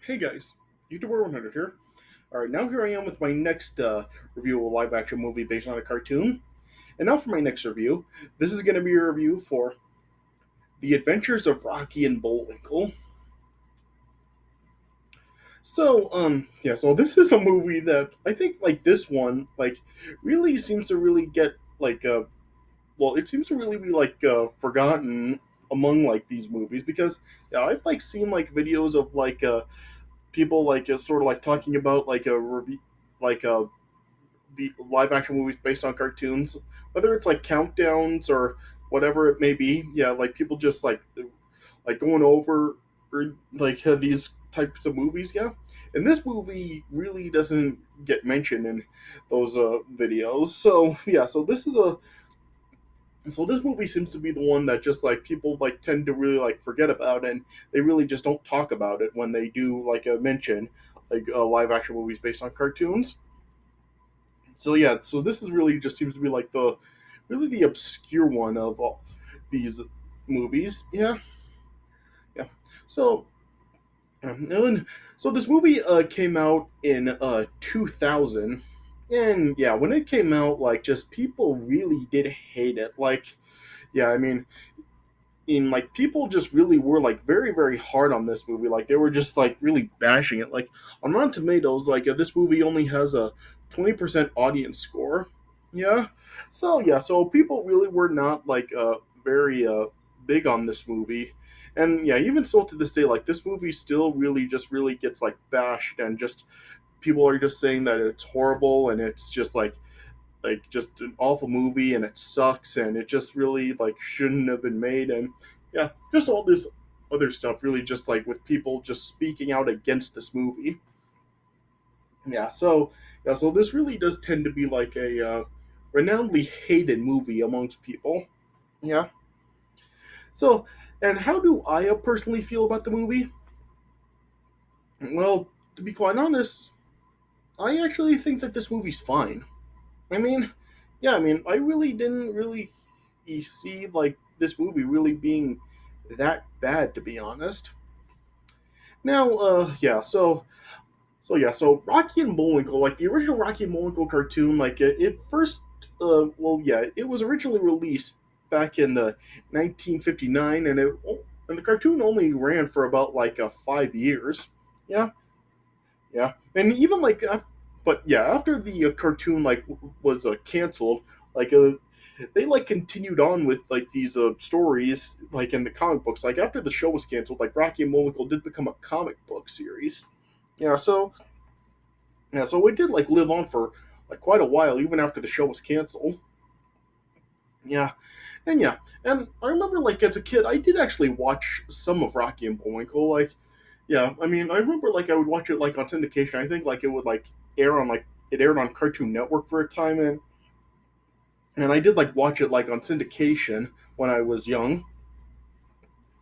Hey guys, YouTuber 100 here. Alright, now here I am with my next review of a live action movie based on a cartoon. And now for my next review, this is going to be a review for The Adventures of Rocky and Bullwinkle. So this is a movie that I think, like, this one, like, really seems to really get, it seems to really be, forgotten among, like, these movies because, yeah, I've, like, seen, like, videos of, people, sort of, like, talking about, like, a review, like, the live action movies based on cartoons, whether it's like countdowns or whatever it may be. Yeah, like people just like going over or these types of movies. Yeah, and this movie really doesn't get mentioned in those videos. So yeah, so this movie seems to be the one that just like people like tend to really like forget about, and they really just don't talk about it when they do like a mention live action movies based on cartoons. So yeah, so this is really just seems to be like the really the obscure one of all these movies. Yeah, yeah. So and so this movie came out in 2000, and yeah, when it came out, like just people really did hate it. Like, yeah, I mean, in like people just really were like very hard on this movie. Like they were just like really bashing it. Like on Rotten Tomatoes, this movie only has a 20% audience score. Yeah, so yeah, so people really were not like very big on this movie. And yeah, even still to this day, like this movie still really just really gets like bashed, and just people are just saying that it's horrible and it's just like just an awful movie and it sucks and it just really like shouldn't have been made. And yeah, just all this other stuff really just like with people just speaking out against this movie. Yeah so this really does tend to be like a renownedly hated movie amongst people. Yeah. So, and how do I personally feel about the movie? Well, to be quite honest, I actually think that this movie's fine. I mean, yeah, I mean, I really didn't really see like this movie really being that bad, to be honest. Now, so Rocky and Bullwinkle, like the original Rocky and Bullwinkle cartoon, like it first, it was originally released back in 1959, and the cartoon only ran for about 5 years. Yeah, yeah, and even but yeah, after the cartoon was canceled, like they like continued on with like these stories like in the comic books. Like after the show was canceled, like Rocky and Bullwinkle did become a comic book series. Yeah, so so it did like live on for like quite a while even after the show was canceled. Yeah, yeah, and I remember like as a kid, I did actually watch some of Rocky and Bullwinkle. Like, yeah, I mean, I remember like I would watch it like on syndication. I think like it would like air on like it aired on Cartoon Network for a time, and I did like watch it like on syndication when I was young.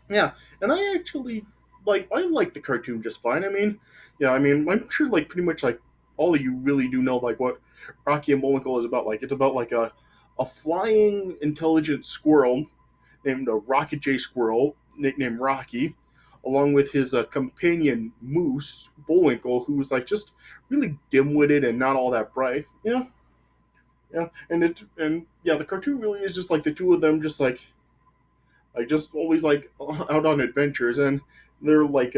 Yeah, and I actually I like the cartoon just fine. I mean, yeah, I mean, I'm sure like pretty much like all of you really do know like what Rocky and Bullwinkle is about. Like it's about like a flying intelligent squirrel named Rocket J Squirrel, nicknamed Rocky, along with his companion Moose Bullwinkle, who's like just really dim-witted and not all that bright. Yeah, yeah, and yeah, the cartoon really is just like the two of them, just like just always like out on adventures, and they're like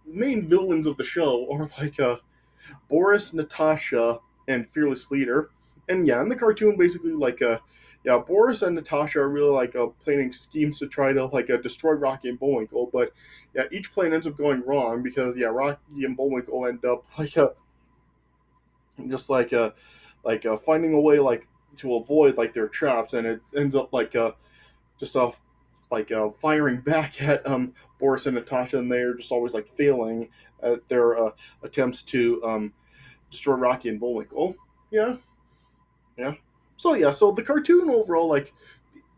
main villains of the show are like Boris, Natasha, and Fearless Leader. And yeah, in the cartoon, basically yeah, Boris and Natasha are really like planning schemes to try to destroy Rocky and Bullwinkle. But yeah, each plan ends up going wrong because yeah, Rocky and Bullwinkle end up just finding a way to avoid like their traps, and it ends up just firing back at Boris and Natasha, and they're just always like failing at their attempts to destroy Rocky and Bullwinkle. Yeah, yeah. So yeah, so the cartoon overall, like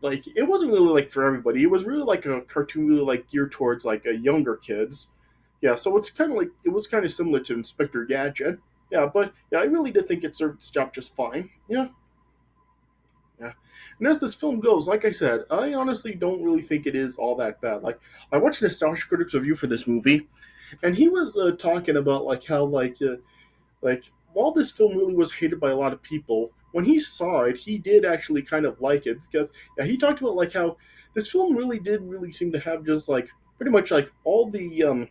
it wasn't really like for everybody. It was really like a cartoon really like geared towards like younger kids. Yeah, so it's kind of like it was kind of similar to Inspector Gadget. Yeah, but yeah, I really did think it served its job just fine. Yeah, Yeah. And as this film goes, like I said, I honestly don't really think it is all that bad. Like, I watched Nostalgia Critic's review for this movie, and he was talking about like how like while this film really was hated by a lot of people, when he saw it, he did actually kind of like it because yeah, he talked about like how this film really did really seem to have just like pretty much like all the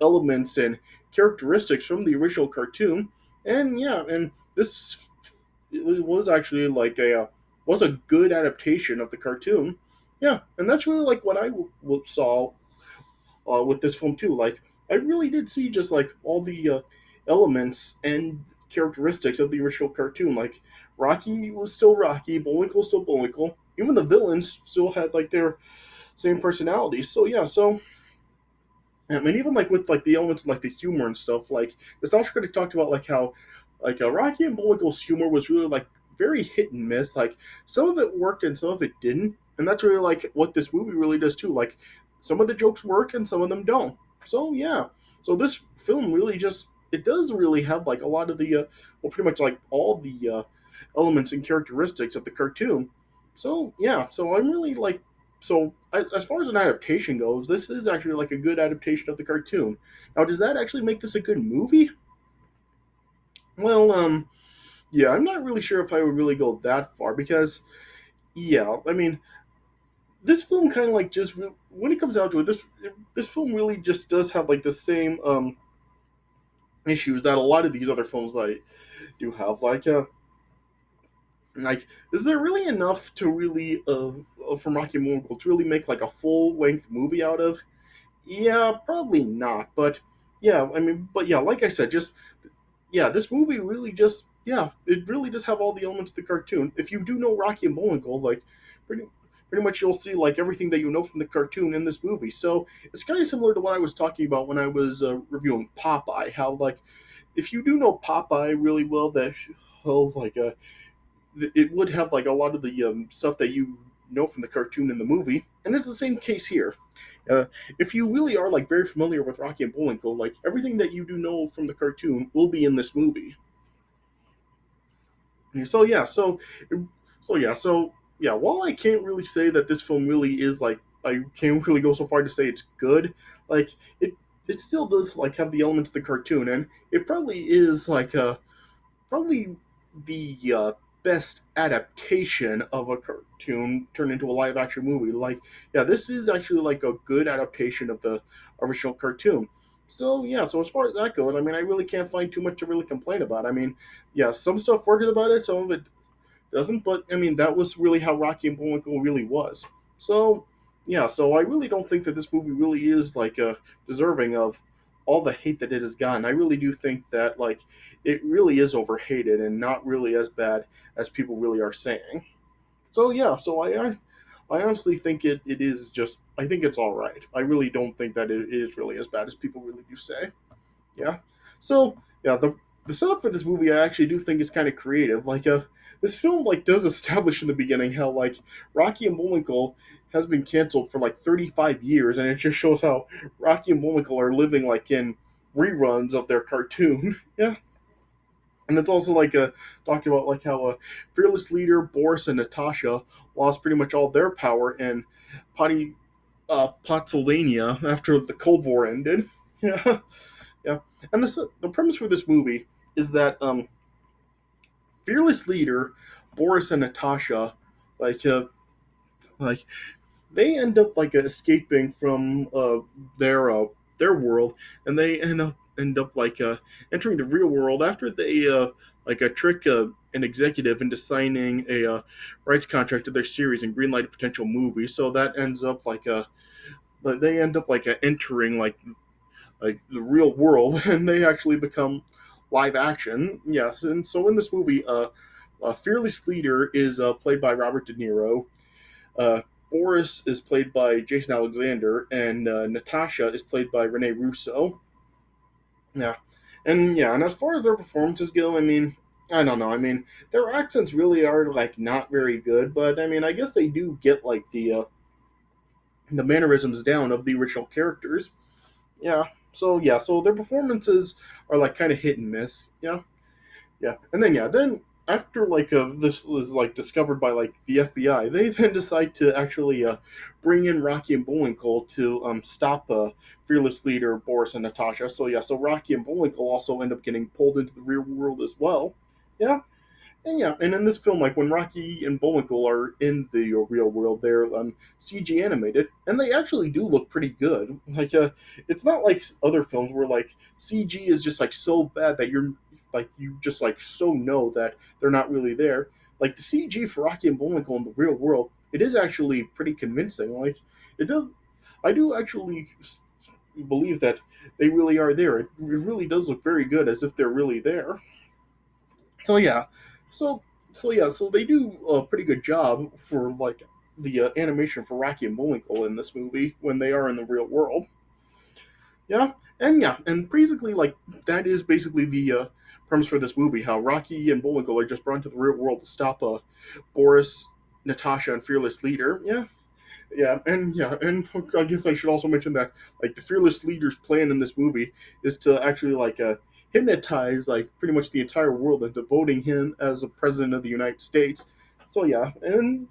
elements and characteristics from the original cartoon, and yeah, and this it was actually like a was a good adaptation of the cartoon. Yeah, and that's really like what I saw with this film too. Like I really did see just like all the elements and characteristics of the original cartoon. Like Rocky was still Rocky, Bullwinkle was still Bullwinkle. Even the villains still had like their same personalities. So yeah, so I mean, even like with like the elements of like the humor and stuff, like Nostalgia Critic talked about like how like Rocky and Bullwinkle's humor was really like very hit and miss. Like some of it worked and some of it didn't, and that's really like what this movie really does too. Like some of the jokes work and some of them don't. So yeah, so this film really just it does really have like a lot of the well, pretty much like all the elements and characteristics of the cartoon. So yeah, so I'm really like so as far as an adaptation goes, this is actually like a good adaptation of the cartoon. Now, does that actually make this a good movie? Well, yeah, I'm not really sure if I would really go that far because, yeah, I mean, this film kind of like just when it comes out to it, this film really just does have like the same issues that a lot of these other films I do have. Like, is there really enough to really from Rocky Moonfall to really make like a full length movie out of? Yeah, probably not. But yeah, I mean, but yeah, like I said, just yeah, this movie really just yeah, it really does have all the elements of the cartoon. If you do know Rocky and Bullwinkle, like pretty pretty much you'll see like everything that you know from the cartoon in this movie. So it's kind of similar to what I was talking about when I was reviewing Popeye. How like if you do know Popeye really well, that well, like it would have like a lot of the stuff that you know from the cartoon in the movie, and it's the same case here. Uh, if you really are like very familiar with Rocky and Bullwinkle, like everything that you do know from the cartoon will be in this movie. So yeah, so yeah. While I can't really say that this film really is like I can't really go so far to say it's good, like it still does like have the elements of the cartoon, and it probably is like probably the best adaptation of a cartoon turned into a live action movie. Like, yeah, this is actually like a good adaptation of the original cartoon. So yeah, so as far as that goes, I mean, I really can't find too much to really complain about. I mean, yeah, some stuff works about it, some of it doesn't. But I mean, that was really how Rocky and Bullwinkle really was. So yeah, so I really don't think that this movie really is like deserving of all the hate that it has gotten. I really do think that like it really is overhated and not really as bad as people really are saying. So yeah, so I honestly think it is just I think it's all right. I really don't think that it is really as bad as people really do say. Yeah. So yeah, the setup for this movie I actually do think is kind of creative. Like this film like does establish in the beginning how like Rocky and Bullwinkle has been canceled for like 35 years, and it just shows how Rocky and Bullwinkle are living like in reruns of their cartoon. Yeah. And it's also like talking about like how fearless leader Boris and Natasha lost pretty much all their power in Potty Pennsylvania after the Cold War ended. Yeah. Yeah, and the premise for this movie is that fearless leader Boris and Natasha, like like they end up like escaping from their world, and they end up like entering the real world after they like trick an executive into signing a rights contract to their series and greenlight a potential movie. So that ends up like they end up like entering like the real world, and they actually become live action. Yes, and so in this movie, Fearless Leader is played by Robert De Niro. Uh, Boris is played by Jason Alexander, and Natasha is played by Rene Russo. Yeah, and as far as their performances go, I mean, I don't know. I mean, their accents really are like not very good, but I mean, I guess they do get like the mannerisms down of the original characters. Yeah. So yeah, so their performances are like kind of hit and miss. Yeah, yeah, and then after this was like discovered by like the FBI, they then decide to actually bring in Rocky and Bullwinkle to stop fearless leader Boris and Natasha. So yeah, so Rocky and Bullwinkle also end up getting pulled into the real world as well. Yeah, and yeah, and in this film, like when Rocky and Bullwinkle are in the real world, they're CG animated, and they actually do look pretty good. It's not like other films where like CG is just like so bad that you just like so know that they're not really there. Like the CG for Rocky and Bullwinkle in the real world, it is actually pretty convincing. Like it does, I do actually believe that they really are there. It really does look very good, as if they're really there. So yeah, so so they do a pretty good job for like the animation for Rocky and Bullwinkle in this movie when they are in the real world. Yeah, and basically like that is basically the premise for this movie: how Rocky and Bullwinkle are just brought into the real world to stop Boris, Natasha, and Fearless Leader. And I guess I should also mention that like the fearless leader's plan in this movie is to actually hypnotize like pretty much the entire world into voting him as a president of the United States. So and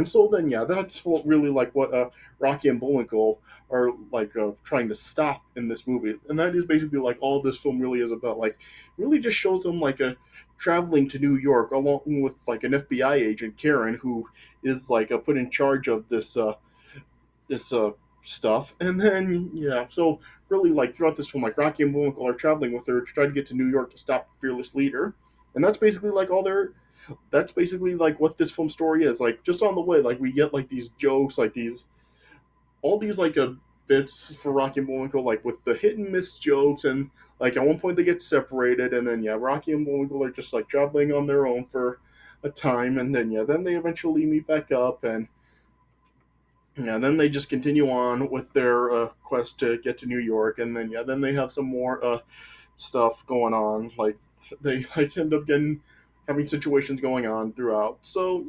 so then that's what really like what Rocky and Bullwinkle are like trying to stop in this movie, and that is basically like all this film really is about. Like, really just shows them like a traveling to New York along with like an FBI agent Karen who is like put in charge of this stuff, and then so really like throughout this film, like Rocky and Bullwinkle are traveling with her to try to get to New York to stop the fearless leader, and that's basically like all their that's basically like what this film story is. Like just on the way, like we get like these jokes, like these all these bits for Rocky and Bullwinkle, like with the hit and miss jokes, and like at one point they get separated, and then Rocky and Bullwinkle are just like traveling on their own for a time, and then then they eventually meet back up, and then they just continue on with their quest to get to New York, and then they have some more stuff going on. Like they like end up getting having situations going on throughout. So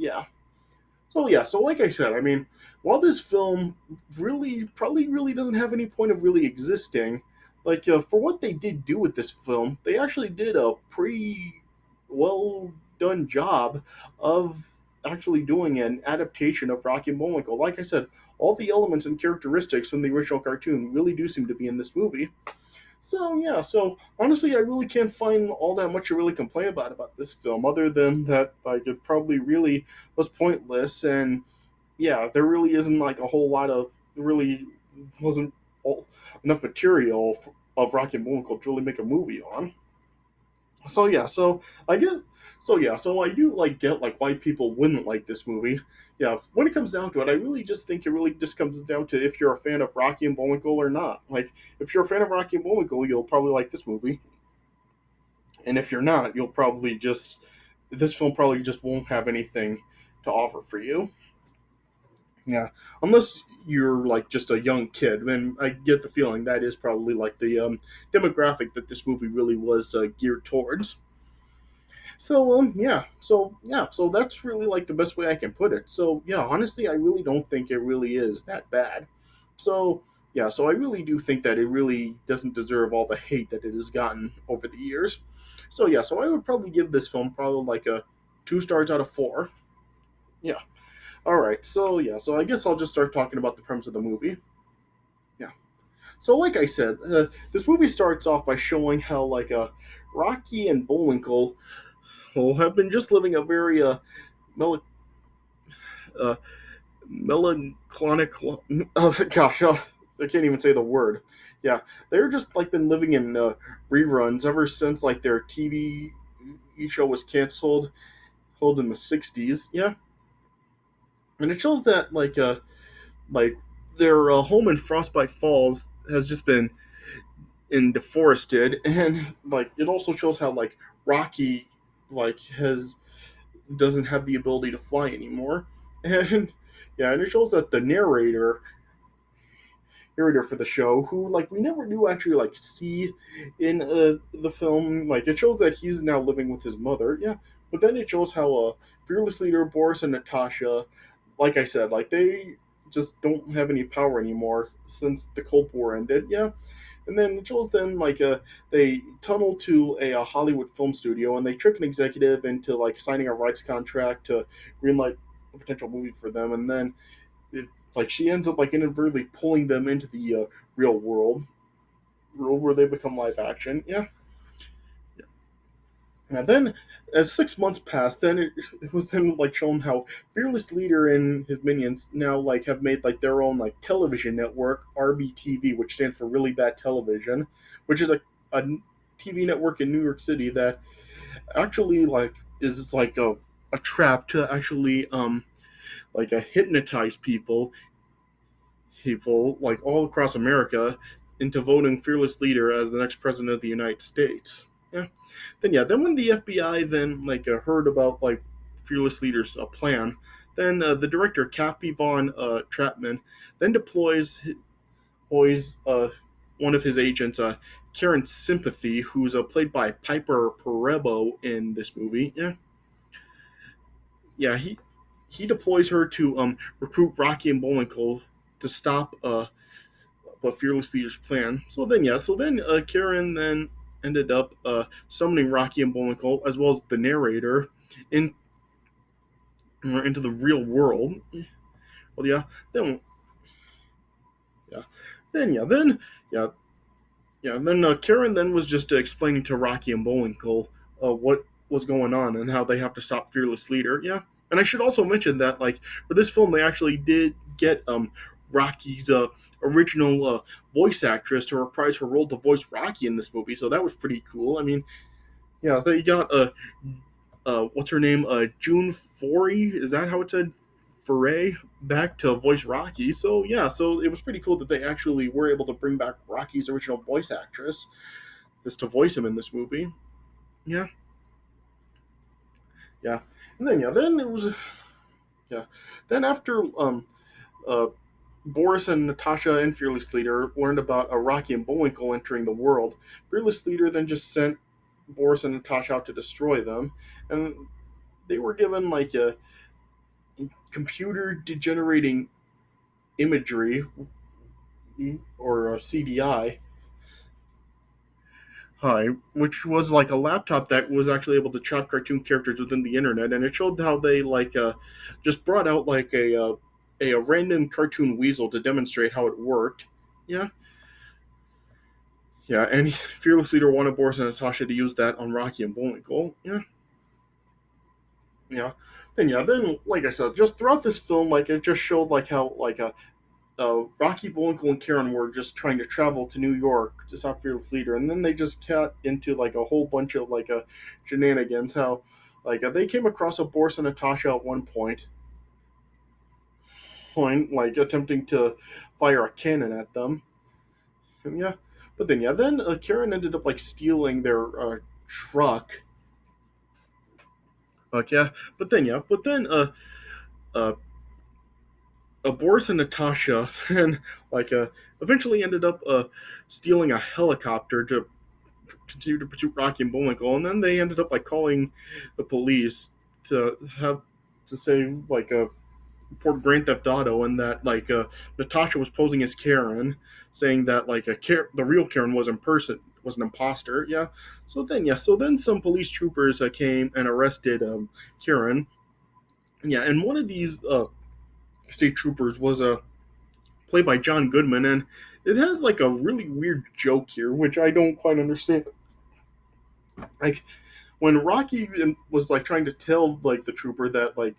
like I said, I mean, while this film really probably really doesn't have any point of really existing, like for what they did do with this film, they actually did a pretty well done job of actually doing an adaptation of Rocky and Bullwinkle. Like I said, all the elements and characteristics from the original cartoon really do seem to be in this movie. So honestly, I really can't find all that much to really complain about this film, other than that like it probably really was pointless, and there really isn't like a whole lot of really wasn't all, enough material of Rocky and Bullwinkle to really make a movie on. So I get so I do like get like why people wouldn't like this movie. Yeah, when it comes down to it, I really just think it really just comes down to if you're a fan of Rocky and Bullwinkle or not. Like, if you're a fan of Rocky and Bullwinkle, you'll probably like this movie, and if you're not, you'll probably just this film probably just won't have anything to offer for you. Yeah, unless you're like just a young kid, then I get the feeling that is probably like the demographic that this movie really was geared towards. So that's really like the best way I can put it. So honestly, I really don't think it really is that bad. So so I really do think that it really doesn't deserve all the hate that it has gotten over the years. So I would probably give this film probably like a 2 stars out of 4. Yeah. All right. So I guess I'll just start talking about the premise of the movie. Yeah. So like I said, this movie starts off by showing how like Rocky and Bullwinkle have been just living a very mel- uh, melancholic. Oh gosh, I can't even say the word. Yeah, they're just like been living in reruns ever since like their TV show was canceled, held in the '60s. Yeah, and it shows that like their home in Frostbite Falls has just been in deforested, and like it also shows how like Rocky like has doesn't have the ability to fly anymore. And and it shows that the narrator for the show, who like we never do actually like see in the film, like it shows that he's now living with his mother. Yeah, but then it shows how fearless leader Boris and Natasha, like I said, like they just don't have any power anymore since the Cold War ended. Yeah, And then it shows then they tunnel to a Hollywood film studio and they trick an executive into like signing a rights contract to greenlight a potential movie for them, and then it, like she ends up like inadvertently pulling them into the real world where they become live action. Yeah. And then, as 6 months passed, then it was then like shown how Fearless Leader and his minions now like have made like their own like television network, RBTV, which stands for Really Bad Television, which is a TV network in New York City that actually like is like a trap to actually hypnotize people like all across America into voting Fearless Leader as the next president of the United States. Then when the FBI then heard about like Fearless Leader's plan, then the director Cappy Von Trapman then deploys one of his agents, Karen Sympathy, who's played by Piper Perabo in this movie. Yeah, he deploys her to recruit Rocky and Bullwinkle to stop but Fearless Leader's plan. So then Karen then ended up summoning Rocky and Bullwinkle as well as the narrator in into the real world. Well, yeah, then yeah, then yeah, yeah, and then Karen then was just explaining to Rocky and Bullwinkle what was going on and how they have to stop Fearless Leader. Yeah, and I should also mention that like for this film they actually did get Rocky's original voice actress to reprise her role to voice Rocky in this movie, so that was pretty cool. I mean, yeah, they got what's her name? June Foray, is that how it said? Foray back to voice Rocky. So yeah, so it was pretty cool that they actually were able to bring back Rocky's original voice actress just to voice him in this movie. Yeah, yeah, and then it was yeah. Then after uh Boris and Natasha and Fearless Leader learned about Rocky and Bullwinkle entering the world, Fearless Leader then just sent Boris and Natasha out to destroy them, and they were given like a computer degenerating imagery or CDI. Hi, which was like a laptop that was actually able to chop cartoon characters within the internet, and it showed how they just brought out like a random cartoon weasel to demonstrate how it worked. Yeah, yeah, and Fearless Leader wanted Boris and Natasha to use that on Rocky and Bullwinkle. Yeah, then like I said, just throughout this film, like it just showed like how Rocky, Bullwinkle, and Karen were just trying to travel to New York to stop Fearless Leader, and then they just got into like a whole bunch of shenanigans. How they came across a Boris and Natasha at one point, like attempting to fire a cannon at them. And yeah, but then Karen ended up like stealing their truck. Like yeah, but then uh, Boris and Natasha then like eventually ended up stealing a helicopter to continue to pursue Rocky and Bullwinkle, and then they ended up like calling the police to have to say report Grand Theft Auto, and that Natasha was posing as Karen, saying that the real Karen was an imposter. So then some police troopers came and arrested Karen. Yeah, and one of these state troopers was played by John Goodman, and it has like a really weird joke here, which I don't quite understand. Like when Rocky was like trying to tell like the trooper that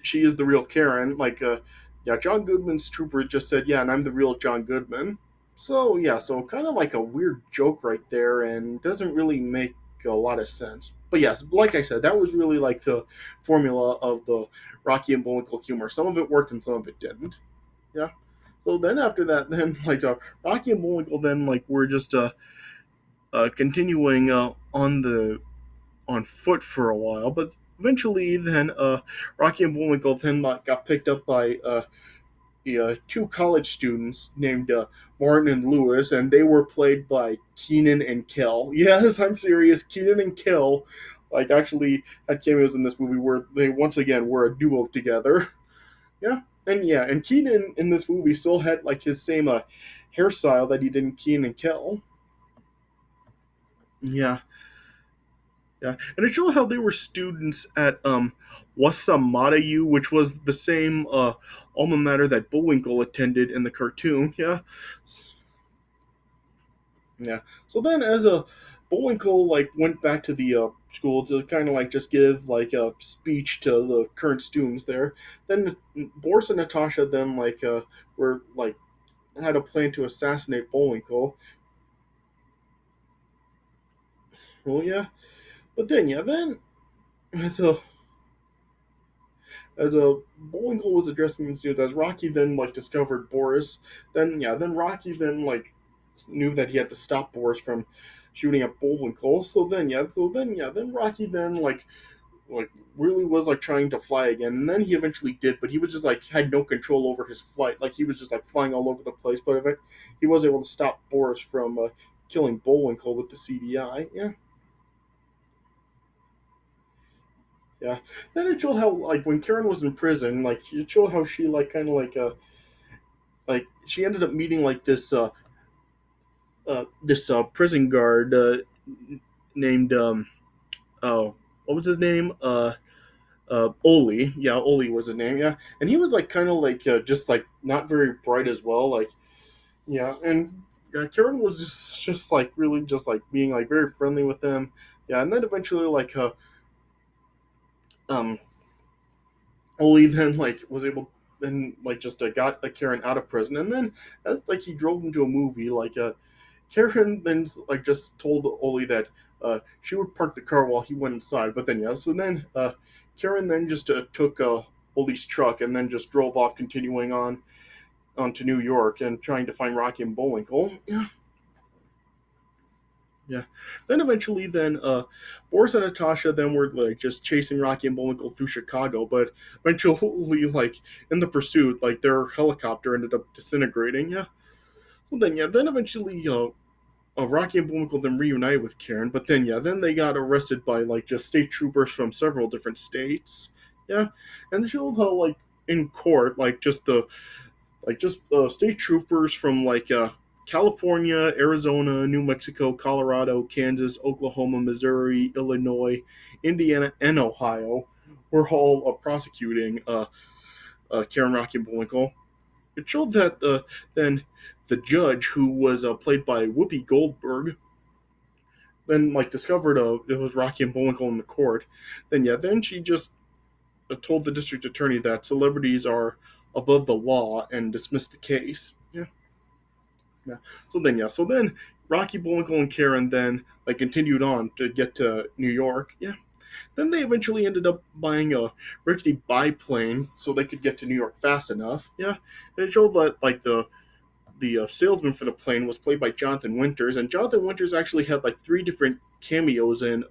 she is the real Karen, yeah, John Goodman's trooper just said, "Yeah, and I'm the real John Goodman." So yeah, so kind of like a weird joke right there, and doesn't really make a lot of sense. But yes, like I said, that was really like the formula of the Rocky and Bullwinkle humor. Some of it worked and some of it didn't. Yeah. So then after that, then Rocky and Bullwinkle then were just continuing on foot for a while, but eventually then Rocky and Bullwinkle then got picked up by two college students named Martin and Lewis, and they were played by Keenan and Kel. Yes, I'm serious. Keenan and Kel actually had cameos in this movie where they once again were a duo together. Yeah, and Keenan in this movie still had like his same hairstyle that he did in Keen and Kel. Yeah, yeah, and it showed how they were students at Wasamadayu, which was the same alma mater that Bullwinkle attended in the cartoon. Yeah, yeah. So then, as a Bullwinkle like went back to the school to kind of like just give like a speech to the current students there. Then Boris and Natasha then were like had a plan to assassinate Bullwinkle. Well, yeah, but then yeah, then as a Bullwinkle was addressing the students, as Rocky then like discovered Boris, then yeah, then Rocky then like knew that he had to stop Boris from shooting at Bullwinkle. Then Rocky then like really was like trying to fly again, and then he eventually did, but he was just like had no control over his flight. Like he was just like flying all over the place, but he was able to stop Boris from killing Bullwinkle with the CDI. Yeah, yeah. Then it showed how like when Karen was in prison, like it showed how she like kind of like she ended up meeting like this prison guard named oh what was his name Oli. Yeah, Oli was his name. Yeah, and he was like kind of like just like not very bright as well. Like yeah, and Karen was just like really just like being like very friendly with him. Yeah, and then eventually um Oli then like was able then like just got Karen out of prison, and then as like he drove him to a movie Karen then like just told Oli that she would park the car while he went inside. But then yeah, so then Karen then just took Oli's truck and then just drove off, continuing on to New York and trying to find Rocky and Bullwinkle. Yeah, yeah. Then eventually, then Boris and Natasha then were like just chasing Rocky and Bullwinkle through Chicago, but eventually, like in the pursuit, like their helicopter ended up disintegrating. Yeah. So then yeah, then eventually Rocky and Bullwinkle then reunited with Karen, but then yeah, then they got arrested by like just state troopers from several different states. Yeah, and it showed how like in court, like just state troopers from California, Arizona, New Mexico, Colorado, Kansas, Oklahoma, Missouri, Illinois, Indiana, and Ohio were all prosecuting Karen Rocky and Bullwinkle. It showed that then the judge, who was played by Whoopi Goldberg, then like discovered it was Rocky and Bullwinkle in the court. Then yeah, then she just told the district attorney that celebrities are above the law and dismissed the case. Yeah, yeah. So then Rocky, Bullwinkle, and Karen then like continued on to get to New York. Yeah. Then they eventually ended up buying a rickety biplane so they could get to New York fast enough. Yeah, and it showed that like the salesman for the plane was played by Jonathan Winters, and Jonathan Winters actually had like three different cameos in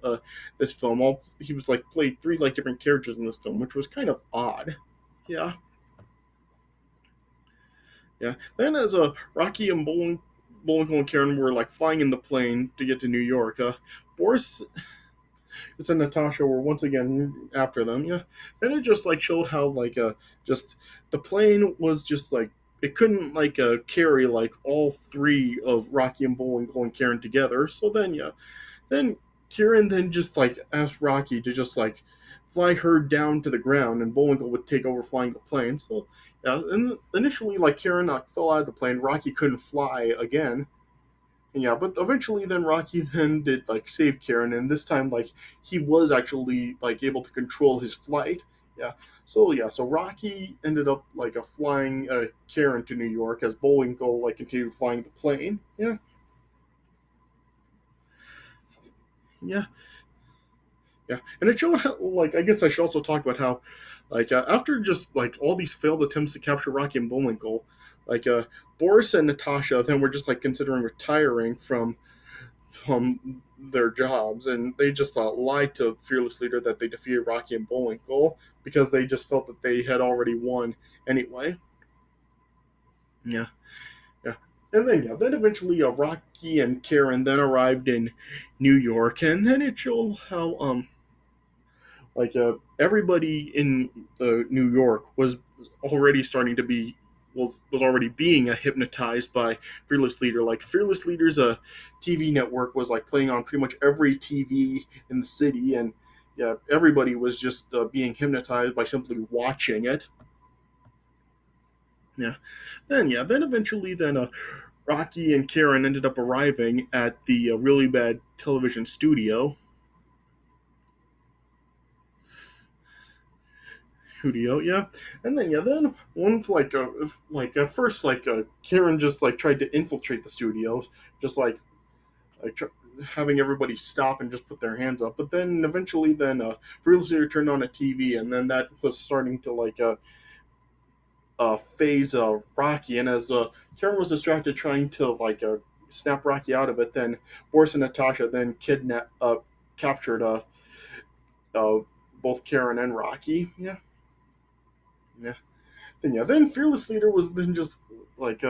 this film. All he was like played three like different characters in this film, which was kind of odd. Yeah, yeah. Then as Rocky and Bullwinkle and Karen were like flying in the plane to get to New York, Boris and Natasha were once again after them. Yeah. Then it just like showed how just the plane was just like it couldn't carry like all three of Rocky and Bullwinkle and Karen together. So then yeah, then Karen then just like asked Rocky to just like fly her down to the ground, and Bullwinkle would take over flying the plane. So yeah, and initially like Karen fell out of the plane. Rocky couldn't fly again. Yeah, but eventually then Rocky then did like save Karen, and this time like he was actually like able to control his flight. Yeah. So yeah, so Rocky ended up like flying Karen to New York as Bullwinkle like continued flying the plane. Yeah. Yeah. Yeah. And it showed how like I guess I should also talk about how after just like all these failed attempts to capture Rocky and Bullwinkle, like Boris and Natasha then were just like considering retiring their jobs, and they just lied to Fearless Leader that they defeated Rocky and Bullwinkle because they just felt that they had already won anyway. Yeah, yeah. And then yeah, then eventually Rocky and Karen then arrived in New York, and then it showed how everybody in New York was already starting to be was already being hypnotized by Fearless Leader. Like Fearless Leader's TV network was like playing on pretty much every TV in the city, and yeah, everybody was just being hypnotized by simply watching it. Then eventually Rocky and Karen ended up arriving at the really bad television studio, yeah. And then once like at first Karen just like tried to infiltrate the studio, just like tr- having everybody stop and just put their hands up. But then eventually Fearless Leader turned on a TV, and then that was starting to phase Rocky. And as Karen was distracted trying to snap Rocky out of it, then Boris and Natasha then captured uh both Karen and Rocky. Yeah, yeah. Then Fearless Leader was then just like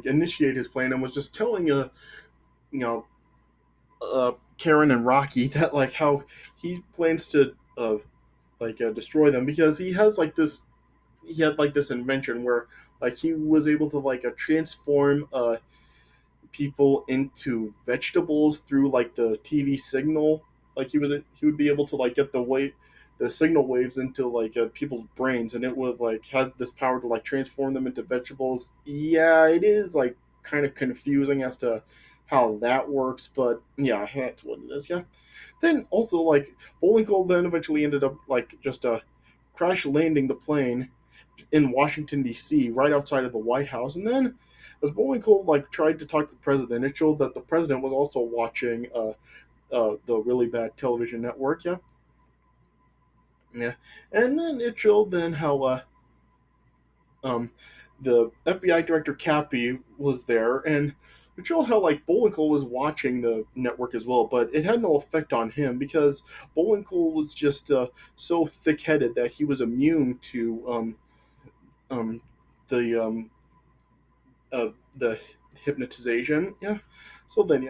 initiate his plan and was just telling you know Karen and Rocky that like how he plans to destroy them, because he had like this invention where like he was able to transform people into vegetables through like the TV signal. Like he would be able to like get the signal waves into people's brains, and it would like have this power to like transform them into vegetables. Yeah, it is like kind of confusing as to how that works, but yeah, that's what it is. Yeah. Then also like Bullwinkle then eventually ended up like just crash landing the plane in Washington D.C. right outside of the White House, and then as Bullwinkle like tried to talk to the president, it showed that the president was also watching the really bad television network. Yeah, yeah, and then it showed then how um, the FBI director Cappy was there, and it showed how like Bullwinkle was watching the network as well, but it had no effect on him because Bullwinkle was just so thick-headed that he was immune to um, the the hypnotization. Yeah. So then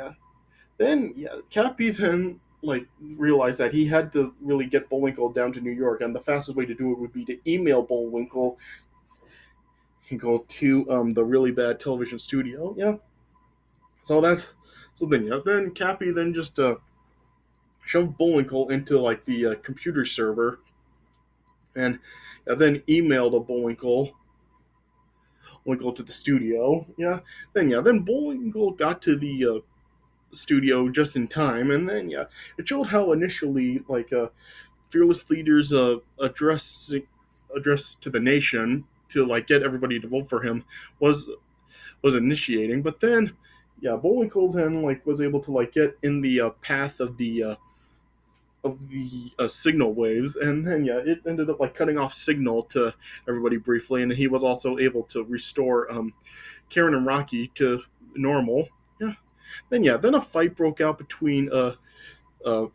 Cappy then like realized that he had to really get Bullwinkle down to New York, and the fastest way to do it would be to email Bullwinkle and go to the really bad television studio. Yeah. So that's then Cappy then just shoved Bullwinkle into like the computer server, and then emailed a Bullwinkle to the studio. Then Bullwinkle got to the studio just in time, and then it showed how initially Fearless Leader's address to the nation to like get everybody to vote for him was was initiating, but then Bullwinkle then like was able to like get in the path of the signal waves, and then it ended up like cutting off signal to everybody briefly, and he was also able to restore Karen and Rocky to normal. Yeah. Then a fight broke out between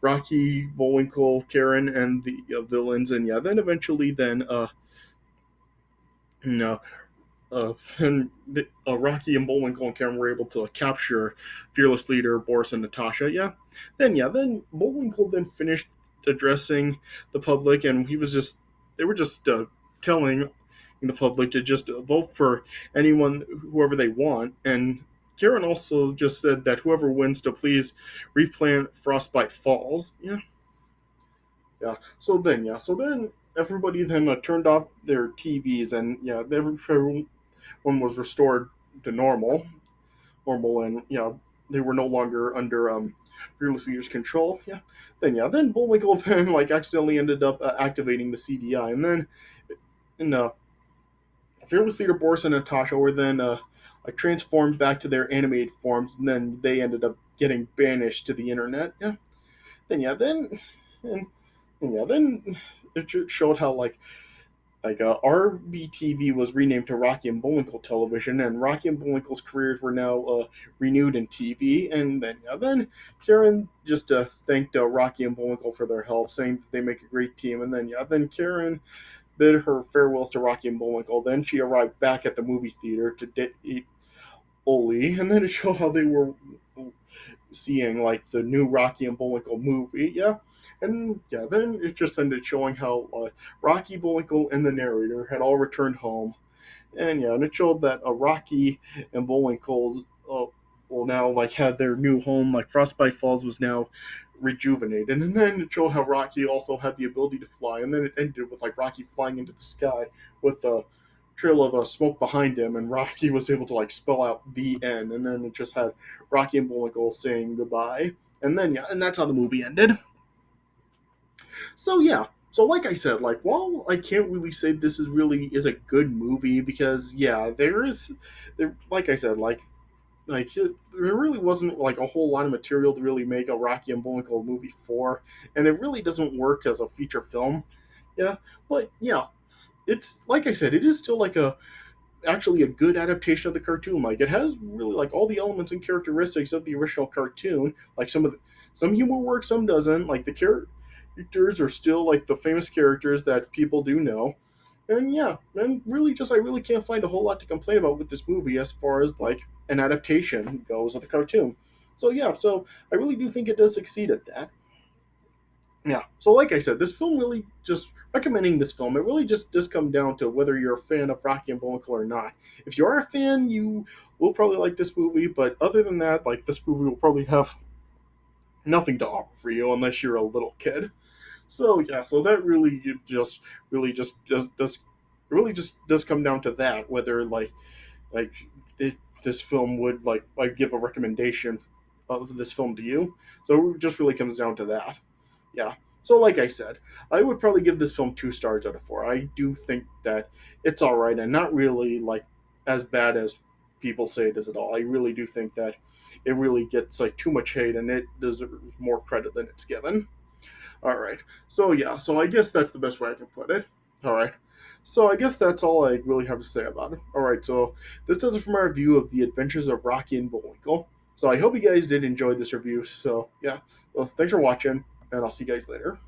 Rocky, Bullwinkle, Karen, and the villains, and then eventually you know, then Rocky and Bullwinkle and Karen were able to capture Fearless Leader Boris and Natasha. Then Bullwinkle then finished addressing the public, and they were just telling the public to just vote for whoever they want, and Karen also just said that whoever wins to please replant Frostbite Falls. So then everybody then turned off their TVs, and everyone was restored to normal, and they were no longer under Fearless Leader's control. Then Bullwinkle then like accidentally ended up activating the CDI, and then and Fearless Leader Boris and Natasha were then like transformed back to their animated forms, and then they ended up getting banished to the internet. Then yeah then and, then it showed how RBTV was renamed to Rocky and Bullwinkle Television, and Rocky and Bullwinkle's careers were now renewed in TV. And then Karen just thanked Rocky and Bullwinkle for their help, saying that they make a great team. And then Karen bid her farewells to Rocky and Bullwinkle. Then she arrived back at the movie theater to date Oli, and then it showed how they were seeing like the new Rocky and Bullwinkle movie. And then it just ended showing how Rocky, Bullwinkle, and the narrator had all returned home, And yeah, and it showed that Rocky and Bullwinkle will now like have their new home. Like Frostbite Falls was now rejuvenated, and then it showed how Rocky also had the ability to fly, and then it ended with like Rocky flying into the sky with a trail of smoke behind him, and Rocky was able to like spell out the end, and then it just had Rocky and Bullwinkle saying goodbye, and then yeah, and that's how the movie ended. So yeah, so like I said, like while I can't really say this is a good movie because yeah, there like I said there really wasn't like a whole lot of material to really make a Rocky and Bullwinkle movie for, and it really doesn't work as a feature film. Yeah, but yeah, it's like I said, it is still like a actually a good adaptation of the cartoon. Like it has really like all the elements and characteristics of the original cartoon. Like some humor works, some doesn't. Like the characters are still like the famous characters that people do know. And yeah, and really just I really can't find a whole lot to complain about with this movie as far as like an adaptation goes of the cartoon. So yeah, so I really do think it does succeed at that. Yeah. So, like I said, this film really just recommending this film. It really just does come down to whether you're a fan of Rocky and Bullwinkle or not. If you are a fan, you will probably like this movie. But other than that, like this movie will probably have nothing to offer for you unless you're a little kid. So yeah. So that really just does really just does come down to that whether like this film would like give a recommendation of this film to you. So it just really comes down to that. Yeah. So, like I said, I would probably give this film 2 stars out of 4. I do think that it's all right and not really like as bad as people say it is at all. I really do think that it really gets like too much hate and it deserves more credit than it's given. All right. So yeah. So I guess that's the best way I can put it. All right. So I guess that's all I really have to say about it. All right. So this does it from our review of the Adventures of Rocky and Bullwinkle. So I hope you guys did enjoy this review. So yeah. Well, thanks for watching, and I'll see you guys later.